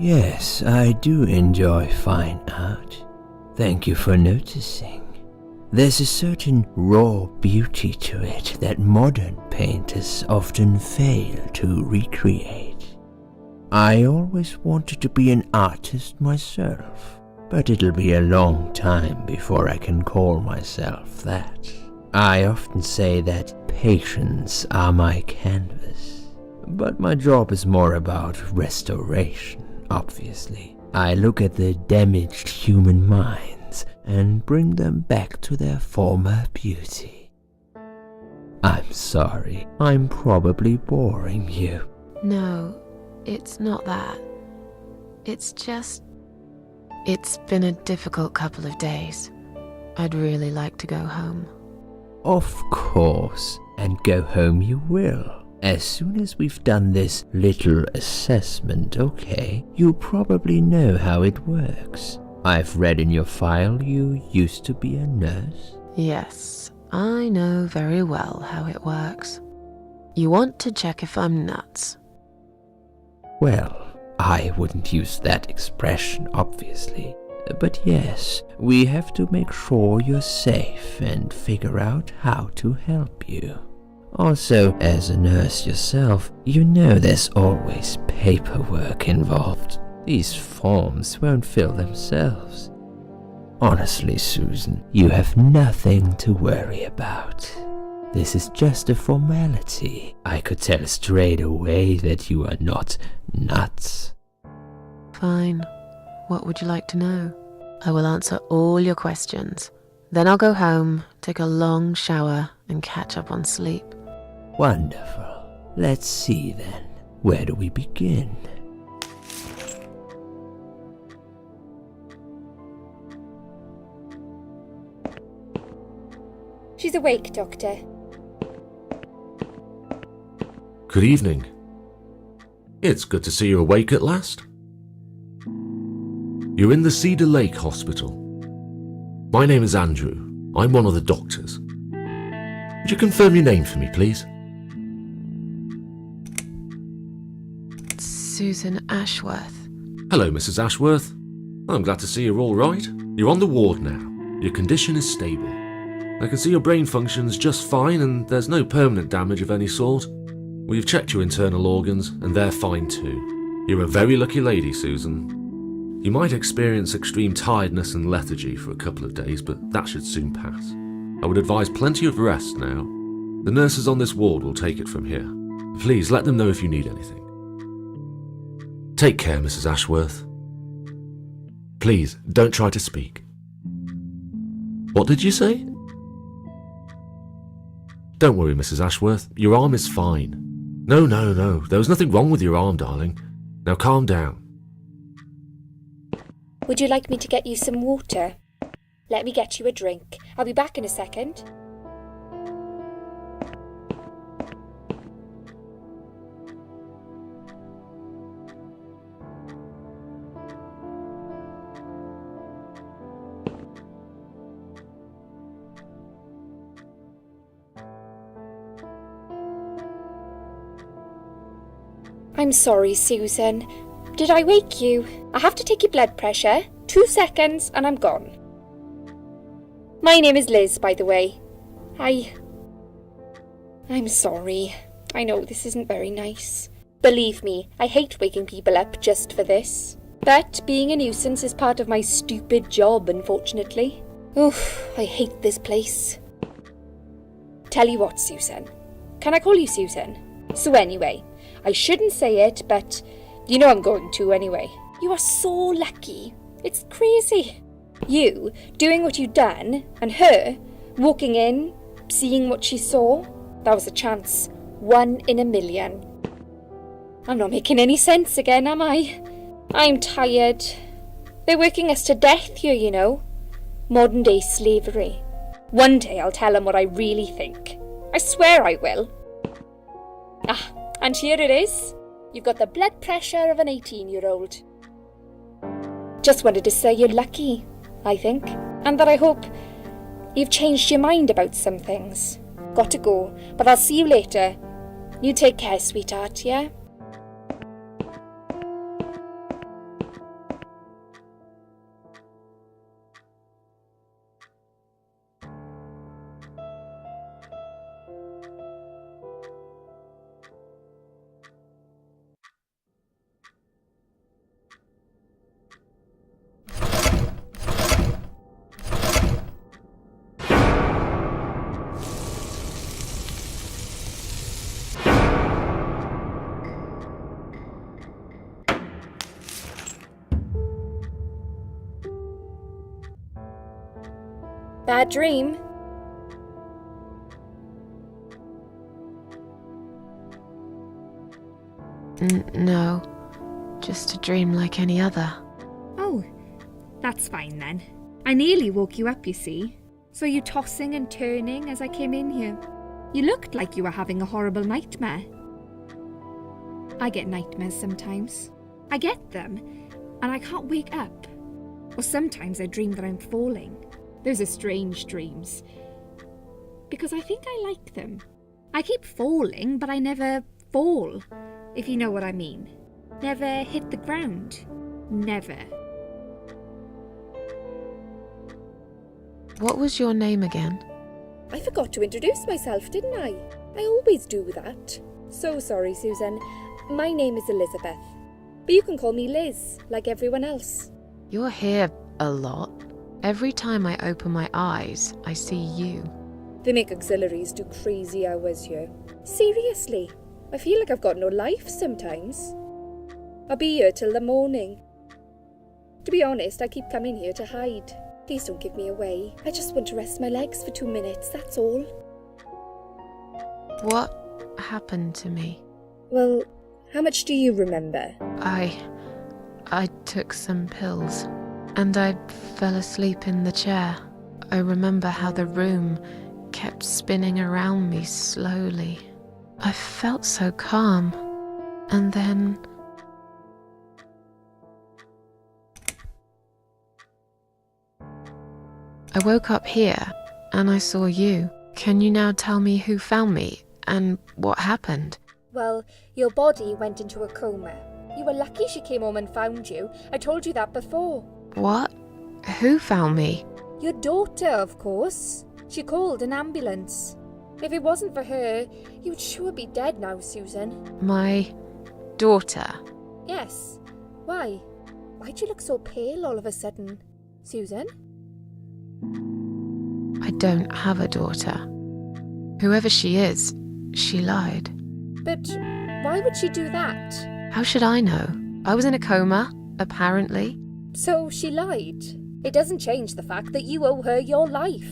Yes, I do enjoy fine art. Thank you for noticing. There's a certain raw beauty to it that modern painters often fail to recreate. I always wanted to be an artist myself, but it'll be a long time before I can call myself that. I often say that patients are my canvas, but my job is more about restoration, obviously. I look at the damaged human minds and bring them back to their former beauty. I'm sorry, I'm probably boring you. No, it's not that. It's just... It's been a difficult couple of days. I'd really like to go home. Of course, and go home you will. As soon as we've done this little assessment, okay? You probably know how it works. I've read in your file you used to be a nurse. Yes, I know very well how it works. You want to check if I'm nuts. Well, I wouldn't use that expression, obviously. But yes, we have to make sure you're safe and figure out how to help you. Also, as a nurse yourself, you know there's always paperwork involved. These forms won't fill themselves. Honestly, Susan, you have nothing to worry about. This is just a formality. I could tell straight away that you are not nuts. Fine. What would you like to know? I will answer all your questions. Then I'll go home, take a long shower, and catch up on sleep. Wonderful. Let's see then. Where do we begin? She's awake, Doctor. Good evening. It's good to see you awake at last. You're in the Cedar Lake Hospital. My name is Andrew. I'm one of the doctors. Would you confirm your name for me, please? Susan Ashworth. Hello, Mrs. Ashworth. I'm glad to see you're all right. You're on the ward now. Your condition is stable. I can see your brain functions just fine and there's no permanent damage of any sort. We've checked your internal organs and they're fine too. You're a very lucky lady, Susan. You might experience extreme tiredness and lethargy for a couple of days, but that should soon pass. I would advise plenty of rest now. The nurses on this ward will take it from here. Please let them know if you need anything. Take care, Mrs. Ashworth. Please, don't try to speak. What did you say? Don't worry, Mrs. Ashworth. Your arm is fine. No. There was nothing wrong with your arm, darling. Now calm down. Would you like me to get you some water? Let me get you a drink. I'll be back in a second. I'm sorry, Susan. Did I wake you? I have to take your blood pressure. 2 seconds and I'm gone. My name is Liz, by the way. I'm sorry. I know this isn't very nice. Believe me, I hate waking people up just for this. But being a nuisance is part of my stupid job, unfortunately. Oof, I hate this place. Tell you what, Susan. Can I call you Susan? So anyway, I shouldn't say it, but you know I'm going to anyway. You are so lucky. It's crazy. You doing what you'd done, and her walking in, seeing what she saw. That was a chance. 1 in a million. I'm not making any sense again, am I? I'm tired. They're working us to death here, you know. Modern day slavery. One day I'll tell them what I really think. I swear I will. Ah, and here it is. You've got the blood pressure of an 18-year-old. Just wanted to say you're lucky, I think, and that I hope you've changed your mind about some things. Got to go, but I'll see you later. You take care, sweetheart, yeah? Bad dream? No, just a dream like any other. Oh, that's fine then. I nearly woke you up, you see. Saw you tossing and turning as I came in here. You looked like you were having a horrible nightmare. I get nightmares sometimes. I get them, and I can't wake up. Or sometimes I dream that I'm falling. Those are strange dreams. Because I think I like them. I keep falling, but I never fall, if you know what I mean. Never hit the ground. Never. What was your name again? I forgot to introduce myself, didn't I? I always do that. So sorry, Susan. My name is Elizabeth. But you can call me Liz, like everyone else. You're here a lot. Every time I open my eyes, I see you. They make auxiliaries do crazy hours here. Seriously, I feel like I've got no life sometimes. I'll be here till the morning. To be honest, I keep coming here to hide. Please don't give me away. I just want to rest my legs for 2 minutes, that's all. What happened to me? Well, how much do you remember? I took some pills, and I fell asleep in the chair. I remember how the room kept spinning around me slowly. I felt so calm, and then... I woke up here, and I saw you. Can you now tell me who found me, and what happened? Well, your body went into a coma. You were lucky she came home and found you. I told you that before. What? Who found me? Your daughter, of course. She called an ambulance. If it wasn't for her, you'd sure be dead now, Susan. My daughter? Yes. Why? Why'd you look so pale all of a sudden, Susan? I don't have a daughter. Whoever she is, she lied. But why would she do that? How should I know? I was in a coma, apparently. So she lied. It doesn't change the fact that you owe her your life.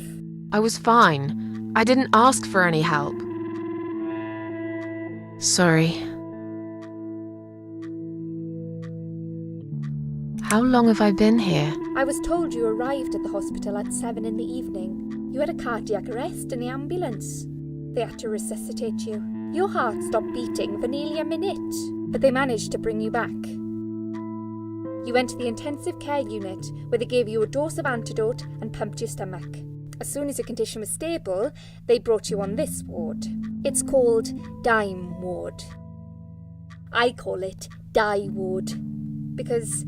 I was fine. I didn't ask for any help. Sorry. How long have I been here? I was told you arrived at the hospital at 7 in the evening. You had a cardiac arrest in the ambulance. They had to resuscitate you. Your heart stopped beating for nearly a minute, but they managed to bring you back. You went to the intensive care unit, where they gave you a dose of antidote and pumped your stomach. As soon as your condition was stable, they brought you on this ward. It's called Dime Ward. I call it Die Ward, because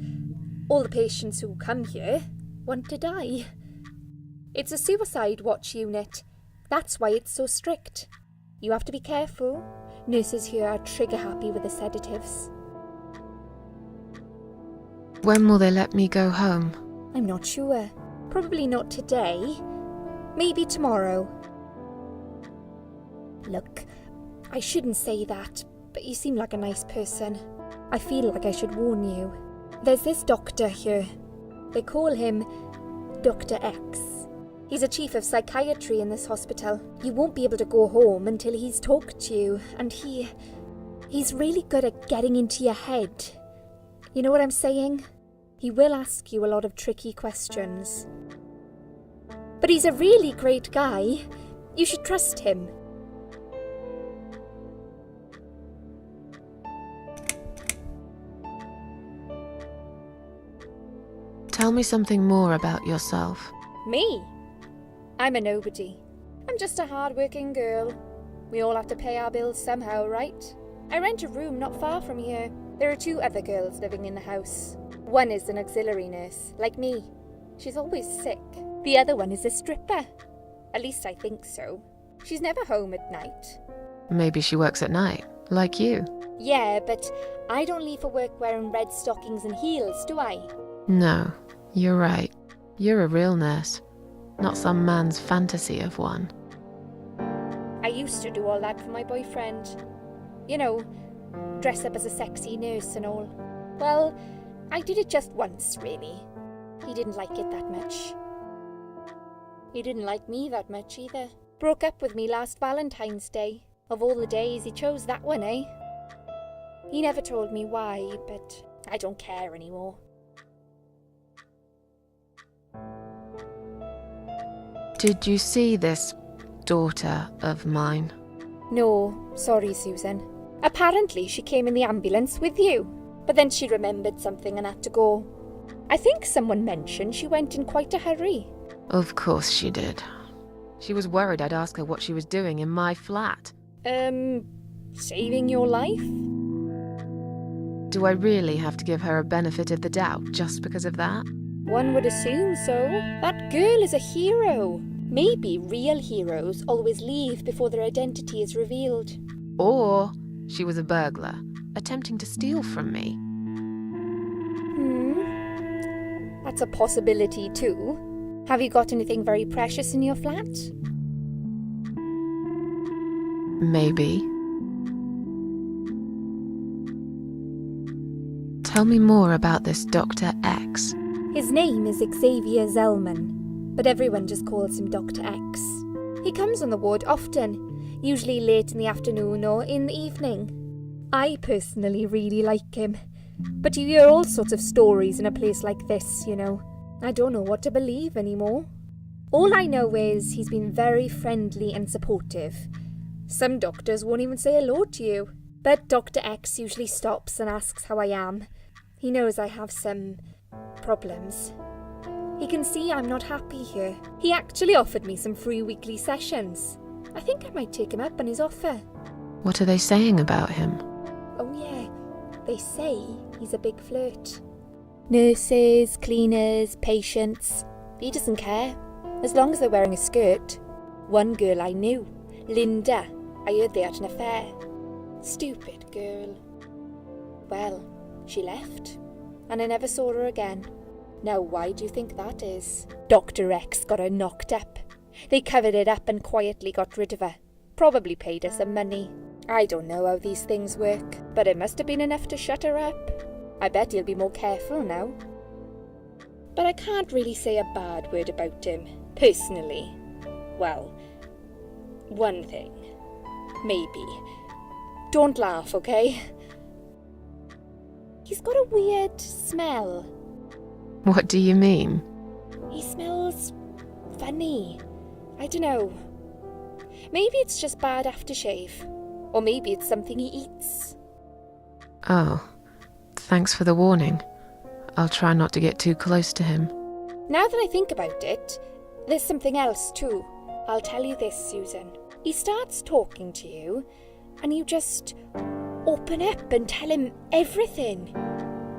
all the patients who come here want to die. It's a suicide watch unit. That's why it's so strict. You have to be careful. Nurses here are trigger happy with the sedatives. When will they let me go home? I'm not sure. Probably not today. Maybe tomorrow. Look, I shouldn't say that, but you seem like a nice person. I feel like I should warn you. There's this doctor here. They call him Dr. X. He's a chief of psychiatry in this hospital. You won't be able to go home until he's talked to you, and he's really good at getting into your head. You know what I'm saying? He will ask you a lot of tricky questions. But he's a really great guy. You should trust him. Tell me something more about yourself. Me? I'm a nobody. I'm just a hard-working girl. We all have to pay our bills somehow, right? I rent a room not far from here. There are 2 other girls living in the house. One is an auxiliary nurse, like me. She's always sick. The other one is a stripper. At least I think so. She's never home at night. Maybe she works at night, like you. Yeah, but I don't leave for work wearing red stockings and heels, do I? No, you're right. You're a real nurse, not some man's fantasy of one. I used to do all that for my boyfriend. You know, dress up as a sexy nurse and all. Well, I did it just once, really. He didn't like it that much. He didn't like me that much either. Broke up with me last Valentine's Day. Of all the days, he chose that one, eh? He never told me why, but I don't care anymore. Did you see this daughter of mine? No, sorry, Susan. Apparently she came in the ambulance with you, but then she remembered something and had to go. I think someone mentioned she went in quite a hurry. Of course she did. She was worried I'd ask her what she was doing in my flat. Saving your life? Do I really have to give her a benefit of the doubt just because of that? One would assume so. That girl is a hero. Maybe real heroes always leave before their identity is revealed. Or she was a burglar, attempting to steal from me. That's a possibility too. Have you got anything very precious in your flat? Maybe. Tell me more about this Dr. X. His name is Xavier Zellman, but everyone just calls him Dr. X. He comes on the ward often, usually late in the afternoon or in the evening. I personally really like him, but you hear all sorts of stories in a place like this, you know. I don't know what to believe anymore. All I know is he's been very friendly and supportive. Some doctors won't even say hello to you, but Dr. X usually stops and asks how I am. He knows I have some problems. He can see I'm not happy here. He actually offered me some free weekly sessions. I think I might take him up on his offer. What are they saying about him? Oh yeah, they say he's a big flirt. Nurses, cleaners, patients. He doesn't care, as long as they're wearing a skirt. One girl I knew, Linda, I heard they had an affair. Stupid girl. Well, she left, and I never saw her again. Now why do you think that is? Dr. X got her knocked up. They covered it up and quietly got rid of her. Probably paid her some money. I don't know how these things work, but it must have been enough to shut her up. I bet he'll be more careful now. But I can't really say a bad word about him, personally. Well, one thing. Maybe. Don't laugh, okay? He's got a weird smell. What do you mean? He smells funny. I don't know. Maybe it's just bad aftershave. Or maybe it's something he eats. Oh, thanks for the warning. I'll try not to get too close to him. Now that I think about it, there's something else too. I'll tell you this, Susan. He starts talking to you, and you just open up and tell him everything.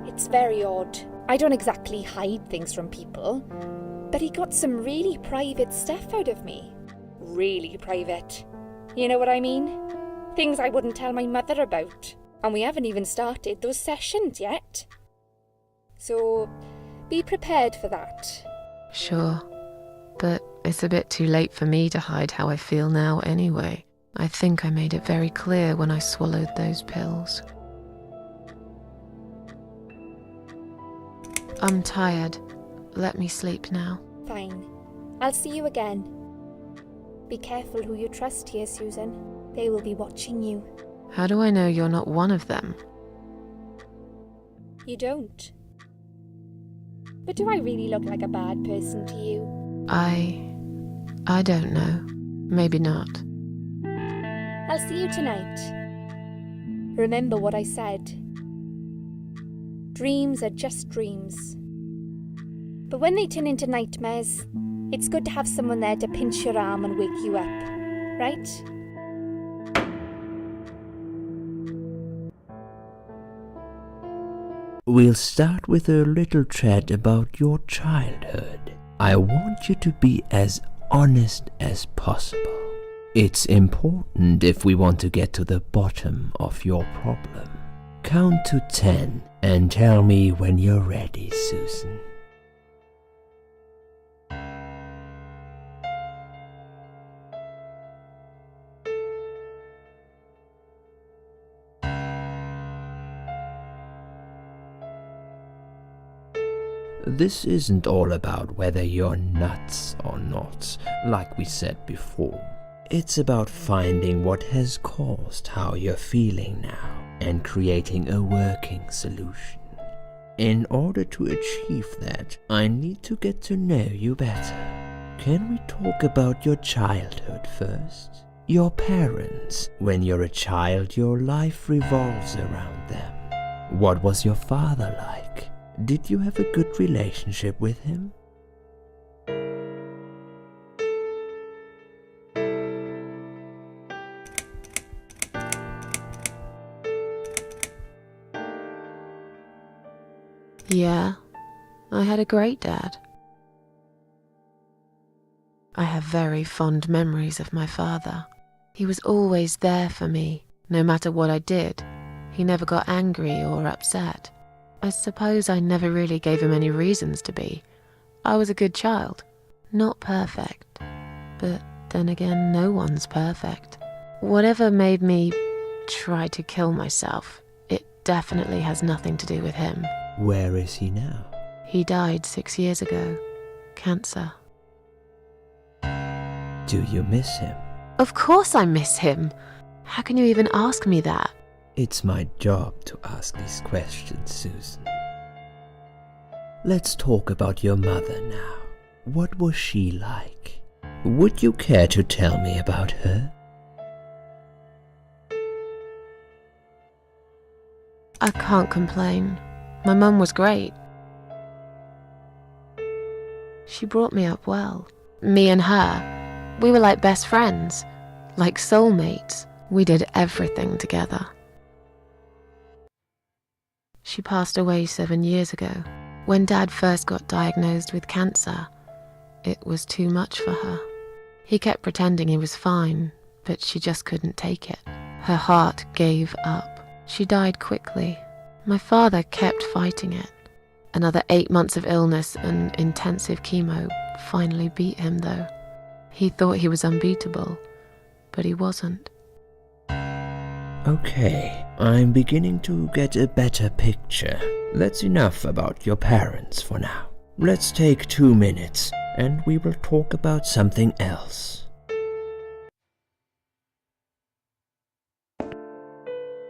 It's very odd. I don't exactly hide things from people, but he got some really private stuff out of me. Really private. You know what I mean? Things I wouldn't tell my mother about. And we haven't even started those sessions yet. So, be prepared for that. Sure, but it's a bit too late for me to hide how I feel now anyway. I think I made it very clear when I swallowed those pills. I'm tired. Let me sleep now. Fine. I'll see you again. Be careful who you trust here, Susan. They will be watching you. How do I know you're not one of them? You don't. But do I really look like a bad person to you? I don't know. Maybe not. I'll see you tonight. Remember what I said. Dreams are just dreams. But when they turn into nightmares, it's good to have someone there to pinch your arm and wake you up, right? We'll start with a little chat about your childhood. I want you to be as honest as possible. It's important if we want to get to the bottom of your problem. Count to 10 and tell me when you're ready, Susan. This isn't all about whether you're nuts or not, like we said before. It's about finding what has caused how you're feeling now and creating a working solution. In order to achieve that, I need to get to know you better. Can we talk about your childhood first? Your parents. When you're a child, your life revolves around them. What was your father like? Did you have a good relationship with him? Yeah, I had a great dad. I have very fond memories of my father. He was always there for me, no matter what I did. He never got angry or upset. I suppose I never really gave him any reasons to be. I was a good child. Not perfect, but then again, no one's perfect. Whatever made me try to kill myself, it definitely has nothing to do with him. Where is he now? He died 6 years ago. Cancer. Do you miss him? Of course I miss him. How can you even ask me that? It's my job to ask these questions, Susan. Let's talk about your mother now. What was she like? Would you care to tell me about her? I can't complain. My mum was great. She brought me up well. Me and her, we were like best friends, like soulmates. We did everything together. She passed away 7 years ago. When Dad first got diagnosed with cancer, it was too much for her. He kept pretending he was fine, but she just couldn't take it. Her heart gave up. She died quickly. My father kept fighting it. Another 8 months of illness and intensive chemo finally beat him, though. He thought he was unbeatable, but he wasn't. Okay, I'm beginning to get a better picture. That's enough about your parents for now. Let's take 2 minutes and we will talk about something else.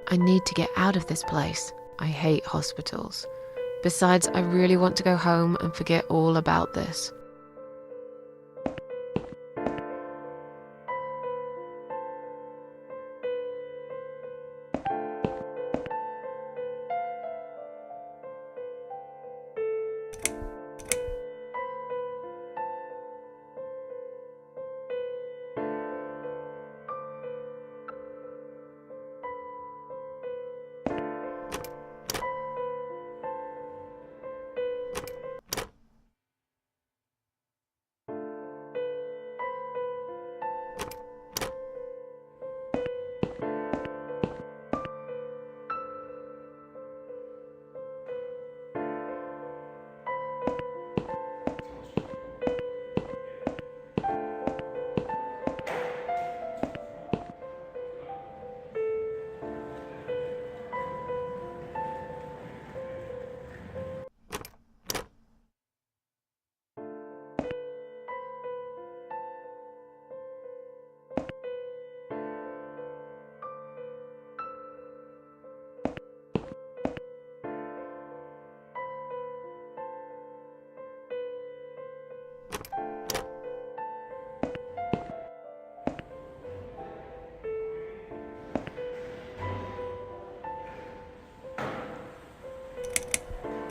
I need to get out of this place. I hate hospitals. Besides, I really want to go home and forget all about this.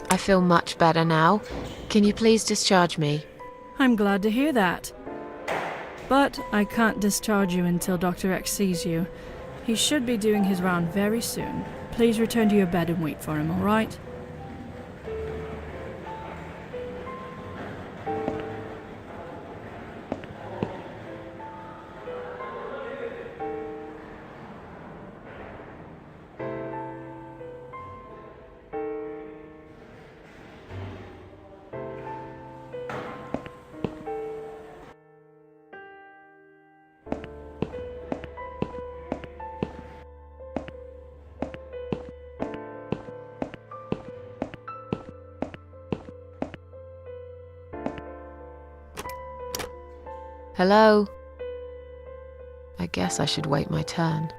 I feel much better now. Can you please discharge me? I'm glad to hear that. But I can't discharge you until Dr. X sees you. He should be doing his round very soon. Please return to your bed and wait for him, all right? Hello? I guess I should wait my turn.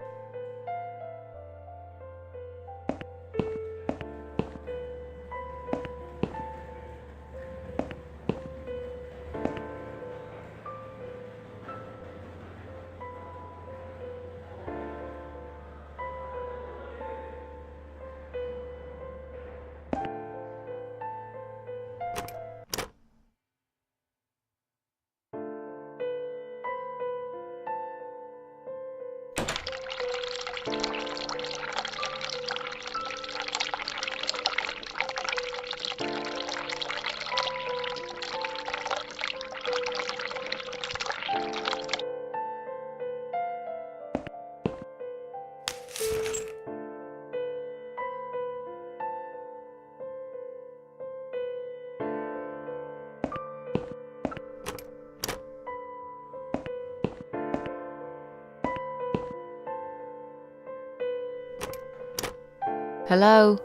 Hello?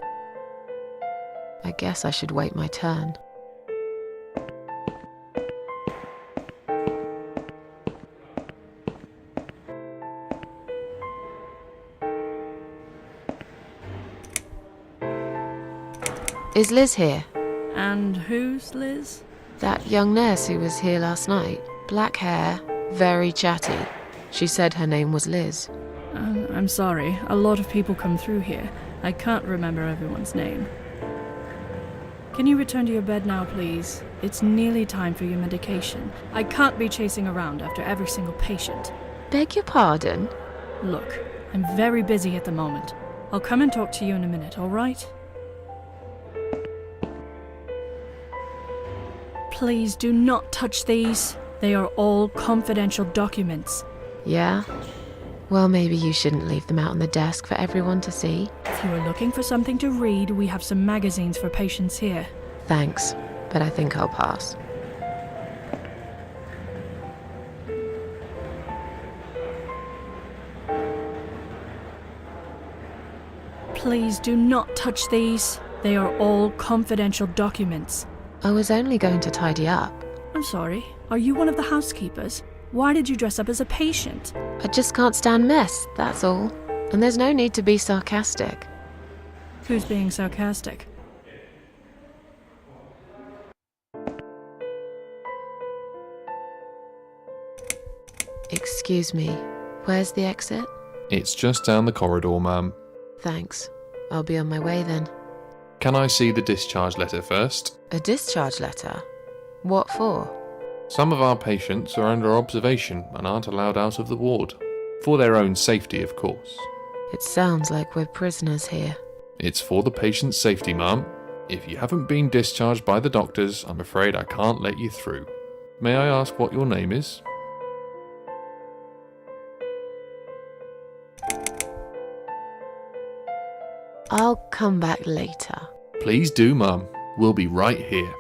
I guess I should wait my turn. Is Liz here? And who's Liz? That young nurse who was here last night. Black hair, very chatty. She said her name was Liz. I'm sorry. A lot of people come through here. I can't remember everyone's name. Can you return to your bed now, please? It's nearly time for your medication. I can't be chasing around after every single patient. Beg your pardon? Look, I'm very busy at the moment. I'll come and talk to you in a minute, all right? Please do not touch these. They are all confidential documents. Yeah? Well, maybe you shouldn't leave them out on the desk for everyone to see. If you are looking for something to read, we have some magazines for patients here. Thanks, but I think I'll pass. Please do not touch these. They are all confidential documents. I was only going to tidy up. I'm sorry. Are you one of the housekeepers? Why did you dress up as a patient? I just can't stand mess, that's all. And there's no need to be sarcastic. Who's being sarcastic? Excuse me, where's the exit? It's just down the corridor, ma'am. Thanks. I'll be on my way then. Can I see the discharge letter first? A discharge letter? What for? Some of our patients are under observation and aren't allowed out of the ward. For their own safety, of course. It sounds like we're prisoners here. It's for the patient's safety, ma'am. If you haven't been discharged by the doctors, I'm afraid I can't let you through. May I ask what your name is? I'll come back later. Please do, ma'am. We'll be right here.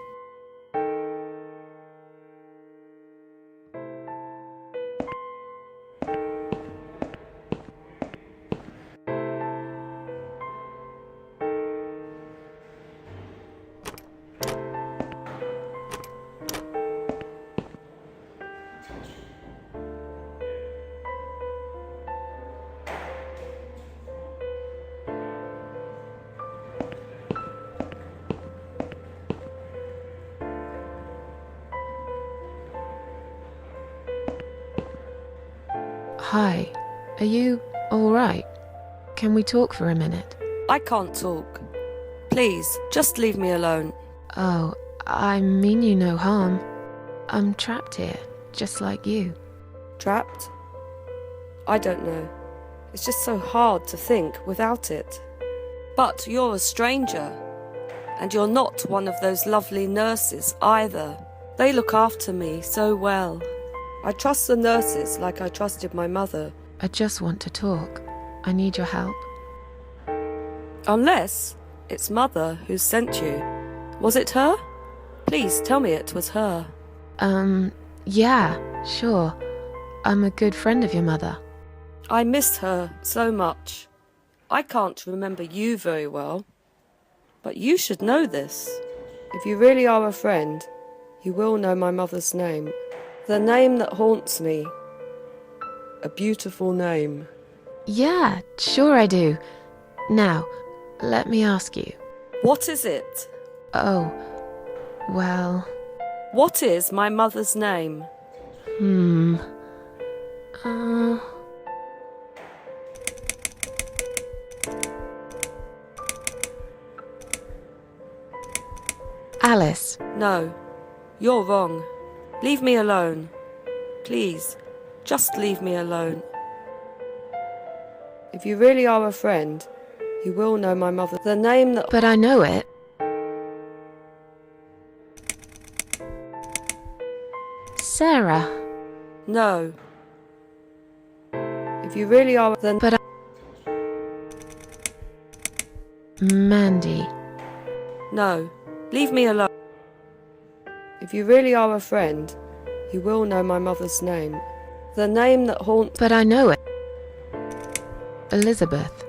Hi, are you alright? Can we talk for a minute? I can't talk. Please, just leave me alone. Oh, I mean you no harm. I'm trapped here, just like you. Trapped? I don't know. It's just so hard to think without it. But you're a stranger. And you're not one of those lovely nurses either. They look after me so well. I trust the nurses like I trusted my mother. I just want to talk. I need your help. Unless it's Mother who sent you. Was it her? Please tell me it was her. Yeah, sure. I'm a good friend of your mother. I miss her so much. I can't remember you very well. But you should know this. If you really are a friend, you will know my mother's name. The name that haunts me. A beautiful name. Yeah, sure I do. Now, let me ask you. What is it? Oh, well... What is my mother's name? Alice. No, you're wrong. Leave me alone. Please, just leave me alone. If you really are a friend, you will know my mother. The name that... But I know it. Sarah. No. If you really are... Then... But Mandy. No, leave me alone. If you really are a friend, you will know my mother's name. The name that haunts... But I know it. Elizabeth.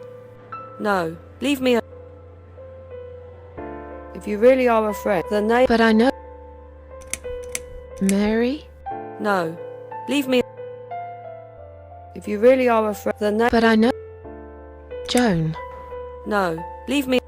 No, leave me alone. If you really are a friend, the name... But I know... Mary? No, leave me... If you really are a friend, the name... But I know... Joan. No, leave me...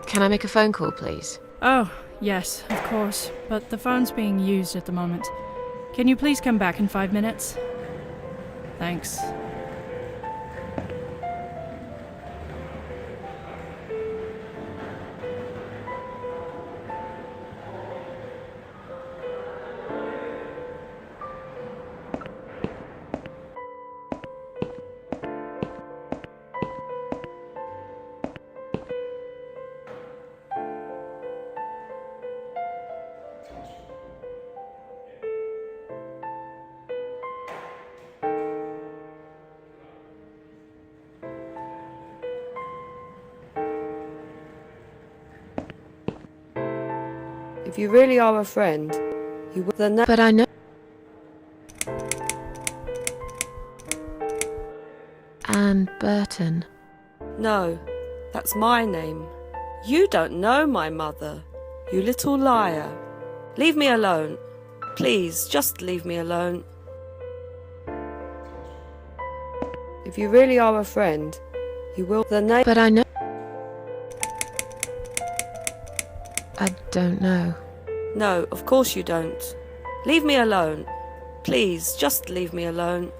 Can I make a phone call, please? Oh, yes, of course, but the phone's being used at the moment. Can you please come back in 5 minutes? Thanks. If you really are a friend, you will... The name... But I know... Anne Burton. No, that's my name. You don't know my mother, you little liar. Leave me alone. Please, just leave me alone. If you really are a friend, you will... The name... But I know... I don't know. No, of course you don't. Leave me alone. Please, just leave me alone.